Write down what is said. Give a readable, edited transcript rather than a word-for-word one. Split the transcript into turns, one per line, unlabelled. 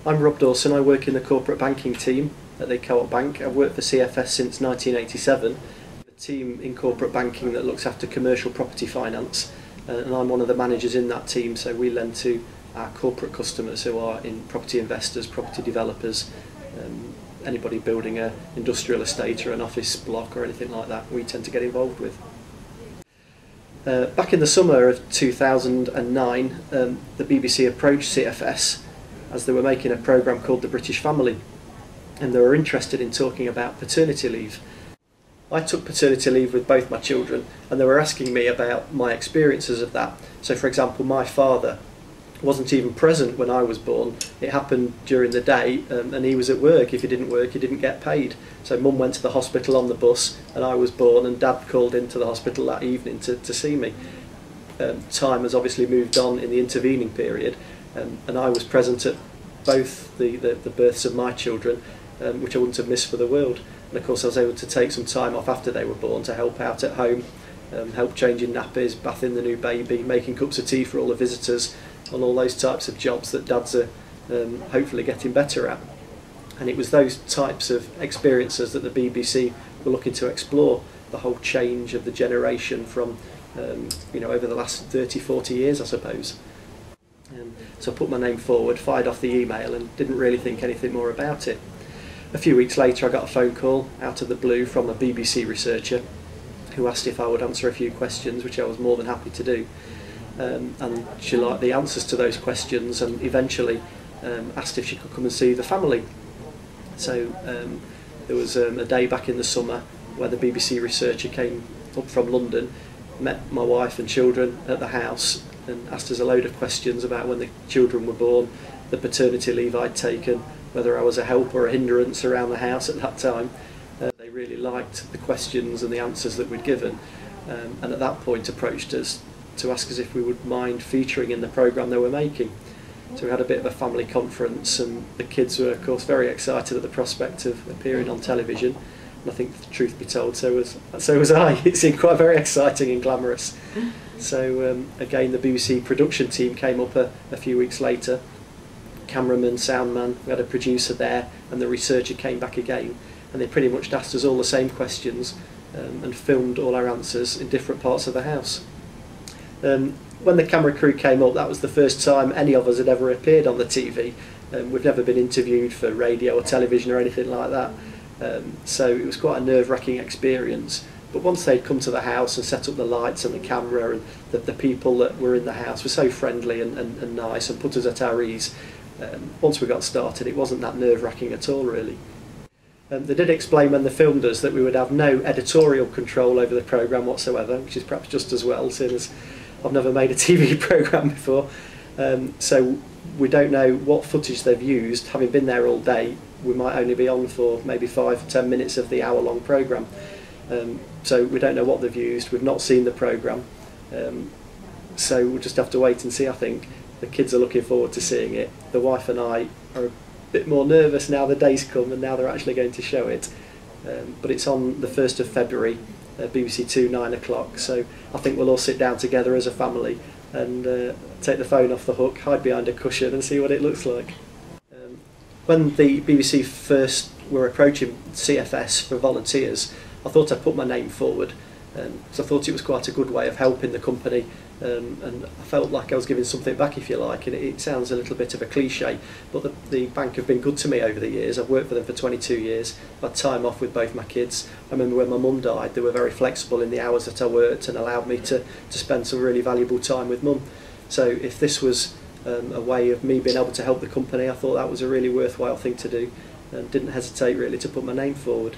I'm Rob Dawson. I work in the corporate banking team at the Co-op Bank. I've worked for CFS since 1987, a team in corporate banking that looks after commercial property finance, and I'm one of the managers in that team, so we lend to our corporate customers who are in property investors, property developers, anybody building an industrial estate or an office block or anything like that, we tend to get involved with. Back in the summer of 2009, the BBC approached CFS as they were making a programme called The British Family, and they were interested in talking about paternity leave. I took paternity leave with both my children, and they were asking me about my experiences of that. So for example, my father wasn't even present when I was born. It happened during the day, and he was at work. If he didn't work, he didn't get paid. So Mum went to the hospital on the bus, and I was born, and Dad called into the hospital that evening to see me. Time has obviously moved on in the intervening period, and I was present at both the births of my children, which I wouldn't have missed for the world. And of course I was able to take some time off after they were born to help out at home, help changing nappies, bathing the new baby, making cups of tea for all the visitors, and all those types of jobs that dads are hopefully getting better at. And it was those types of experiences that the BBC were looking to explore, the whole change of the generation from over the last 30-40 years, I suppose. So I put my name forward, fired off the email, and didn't really think anything more about it. A few weeks later I got a phone call out of the blue from a BBC researcher who asked if I would answer a few questions, which I was more than happy to do. And she liked the answers to those questions, and eventually asked if she could come and see the family. So there was a day back in the summer where the BBC researcher came up from London, met my wife and children at the house, and asked us a load of questions about when the children were born, the paternity leave I'd taken, whether I was a help or a hindrance around the house at that time. They really liked the questions and the answers that we'd given, and at that point approached us to ask us if we would mind featuring in the programme they were making. So we had a bit of a family conference, and the kids were of course very excited at the prospect of appearing on television. And I think, truth be told, so was I. It seemed quite very exciting and glamorous. So again, the BBC production team came up a few weeks later. Cameraman, soundman, we had a producer there, and the researcher came back again, and they pretty much asked us all the same questions and filmed all our answers in different parts of the house. When the camera crew came up, that was the first time any of us had ever appeared on the TV. We've never been interviewed for radio or television or anything like that. So it was quite a nerve-wracking experience. But once they'd come to the house and set up the lights and the camera, and the people that were in the house were so friendly and nice and put us at our ease, once we got started it wasn't that nerve-wracking at all, really. They did explain when they filmed us that we would have no editorial control over the programme whatsoever, which is perhaps just as well, seeing as I've never made a TV programme before. So we don't know what footage they've used. Having been there all day, we might only be on for maybe 5 or 10 minutes of the hour-long programme. So we don't know what they've used. We've not seen the programme. So we'll just have to wait and see, I think. The kids are looking forward to seeing it. The wife and I are a bit more nervous now the day's come and now they're actually going to show it. But it's on the 1st of February, BBC 2, 9 o'clock. So I think we'll all sit down together as a family and take the phone off the hook, hide behind a cushion and see what it looks like. When the BBC first were approaching CFS for volunteers, I thought I'd put my name forward, because I thought it was quite a good way of helping the company, and I felt like I was giving something back, if you like. And it sounds a little bit of a cliche, but the bank have been good to me over the years. I've worked for them for 22 years. I've had time off with both my kids. I remember when my mum died, they were very flexible in the hours that I worked and allowed me to spend some really valuable time with mum. So if this was a way of me being able to help the company, I thought that was a really worthwhile thing to do, and didn't hesitate really to put my name forward.